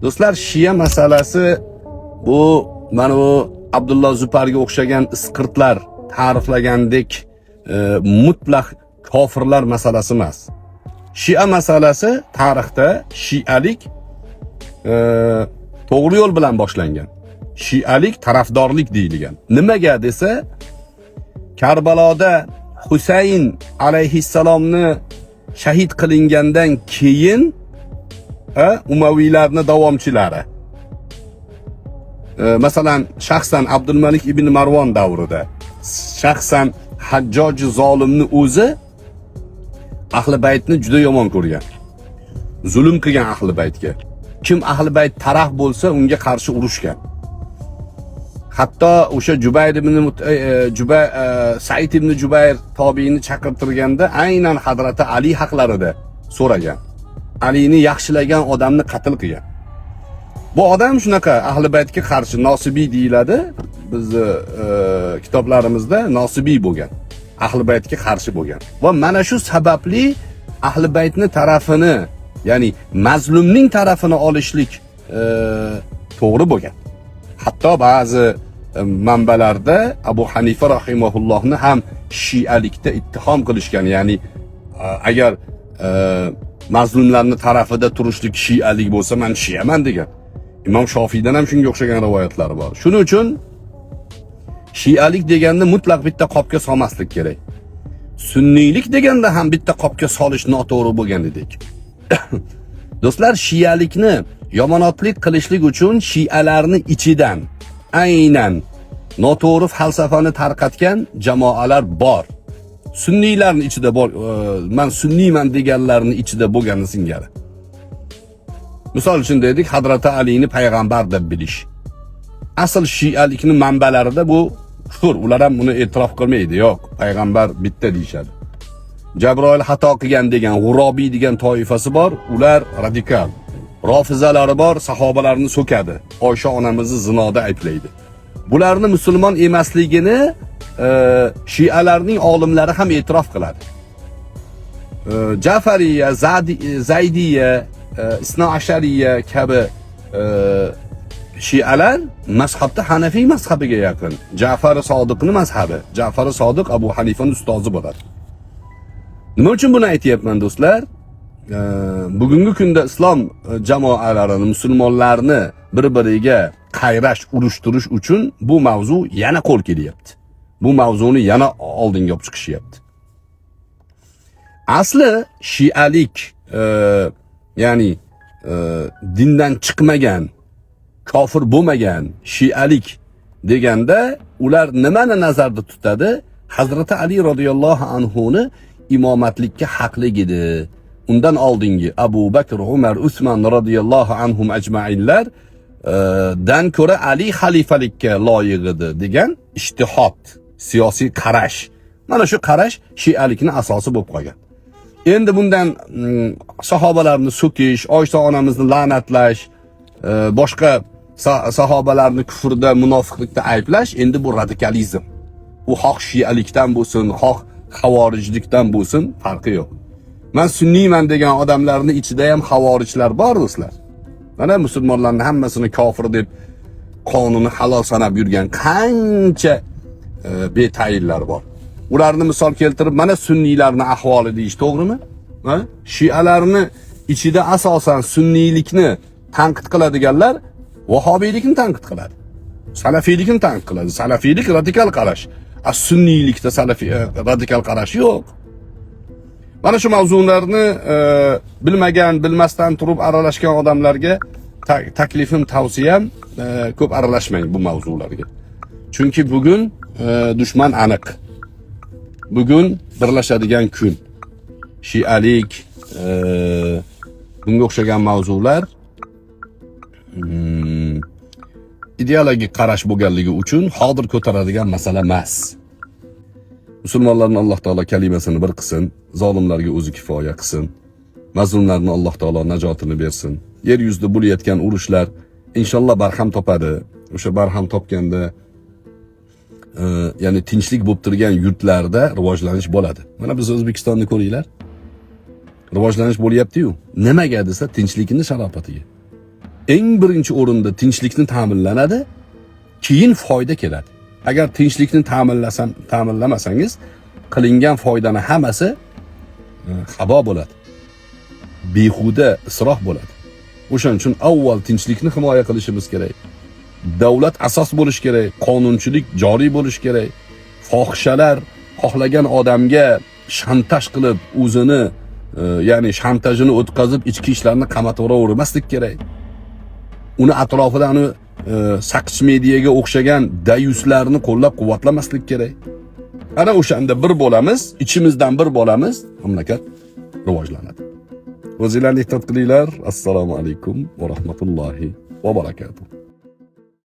Do'stlar, Shia masalasi bu mana bu Abdulloh Zuparga o'xshagan isqirtlar ta'riflagandek mutlaq kofirlar masalasi emas. Shia masalasi tarixda shialik to'g'ri yo'l bilan boshlangan. Shialik tarafdorlik deyilgan. Nimaga desa, Karbaloda Husayn alayhissalomni shahid qilingandan keyin Umaviylarning davomchilari, masalan shaxsan Abdulmalik ibn Marvon davrida, shaxsan Hajjoj zolimni o'zi ahli baytni juda yomon ko'rgan. Zulm qilgan ahli baytga. Kim ahli bayt taraf bo'lsa, unga qarshi urushgan. Hatto o'sha Jubayr ibn Said ibn Jubayr tobiini chaqirtirganda aynan Hazrati Ali haqlarida so'ragan. Alini yaxshilagan odamni qatl qilgan. Bu odam shunaqa ahli baytga qarshi nosibiy deyiladi. Bizni kitoblarimizda nosibiy bo'lgan. Ahli baytga qarshi bo'lgan. Va mana shu sababli ahli baytni tarafini, ya'ni mazlumning tarafini olishlik to'g'ri bo'lgan. Hatto ba'zi manbalarda Abu Hanifa rahimahullohni ham shialikda ittihom qilishgan. Ya'ni agar mazlumlarning tarafida turishlik shialik bo'lsa, men shiaman degan. Imom Shofiydan ham shunga o'xshagan rivoyatlar bor. Shuning uchun shialik deganda mutlaq bitta qopga solmaslik kerak. Sunniylik deganda ham bitta qopga solish noto'g'ri bo'lgan edik. Do'stlar, shialikni yomonotlik qilishlik uchun shialarning ichidan aynan noto'g'ri falsafani tarqatgan jamoalar bor. Sunniylarning ichida bor, men sunniyman deganlarning ichida bo'lgani singari. Misol uchun dedik, Hazrati Alini payg'ambar deb bilish. Asl shialikning manbalarida bu kufr, ular ham buni e'tirof qilmaydi. Yo'q, payg'ambar bitta deyshadi. Jabroil xato qilgan degan G'urobiy degan toifasi bor, ular radikal. Rofizalari bor, sahobalarni so'kadi. Oysha onamizni zinoda ayblaydi. Bularni musulmon emasligini shialarning olimlari ham e'tirof qiladi. Jafariya, Zaydiya, Isno Ashariya kabi shialar mazhabda Hanafiy mazhabiga yaqin. Ja'far Sodiqning mazhabi. Ja'far Sodiq Abu Hanifaning ustozi bo'ladi. Nima uchun buni aytyapman do'stlar? Bugungi kunda islom jamoalarini, musulmonlarni bir-biriga qayrash, urushtirish uchun bu mavzu yana qo'l kelyapti. Bu mavzuni yana oldinga olib chiqishyapti. Asli shialik, ya'ni dindan chiqmagan, kofir bo'lmagan shialik deganda ular nimani nazarda tutadi? Hazrati Ali radhiyallohu anhu ni imomatlikka haqli edi. Undan oldingi Abu Bakr, Umar, Usmon radhiyallohu anhum ajma'inlar dan ko'ra Ali xalifalikka loyiq edi degan ijtihod, siyosiy qarash. Mana shu qarash shialikning asosi bo'lib qolgan. Endi bundan sahobalarni so'kish, Oysha onamizni la'natlash, boshqa sahobalarni kufrda, munofiqlikda ayblash, endi bu radikalizm. U xoh shialikdan bo'lsin, xoh xavorijlikdan bo'lsin, farqi yo'q. Men sunniyman degan odamlarning ichida ham xavorijlar bor do'stlar. Mana musulmonlarning hammasini kofir deb qonuni halol sanab yurgan qancha betayinlar bor. Ularni misol keltirib, mana sunniylarning ahvoli deyish to'g'rimi? Ha? Shialarni ichida asosan sunniylikni tanqid qiladiganlar vahobiylikni tanqid qiladi. Salafiylikni tanqid qiladi. Salafiylik radikal qarash. Sunniylikda salafiy radikal qarash yo'q. Mana shu mavzularni bilmagan, bilmasdan turib aralashgan odamlarga taklifim, tavsiyam ko'p aralashmang bu mavzularga. Chunki bugun dushman aniq. Bugun birlashadigan kun. Shialik, bunga o'xshagan mavzular ideologik qarash bo'lganligi uchun hozir ko'taradigan masala emas. Musulmonlarning Alloh taolo kalimasini bir qilsin, zolimlarga o'zi kifoya qilsin. Mazlumlarning Alloh taolo najotini bersin. Yer yuzida bo'layotgan urushlar inshaalloh barham topadi. O'sha barham topganda ya'ni tinchlik bo'lib turgan yurtlarda rivojlanish bo'ladi. Mana biz O'zbekistonni ko'ringlar. Rivojlanish bo'lyapti-yu. Nimaga desa, tinchlikning sharofatiga. eng birinchi o'rinda tinchlikni ta'minlanadi, keyin foyda keladi. Agar tinchlikni ta'minlamasangiz, qilingan foydani hammasi habo bo'ladi. Behuda isrof bo'ladi. O'shaning uchun avval tinchlikni himoya qilishimiz kerak. Davlat asos bo'lish kerak, qonunchilik joriy bo'lish kerak. Fohishalar xohlagan odamga shantaj qilib, o'zini ya'ni shantajini o'tkazib, ichki ishlarni qamataveravermaslik kerak. Uni atrofida saqich mediaga o'xshagan dayuslarni qo'llab-quvvatlamaslik kerak. Ana o'shanda bir bo'lamiz, ichimizdan bir bo'lamiz, mamlakat rivojlanadi. O'zingizlarni ehtiyot qilinglar. Assalomu alaykum va rahmatullohi va barakatuh.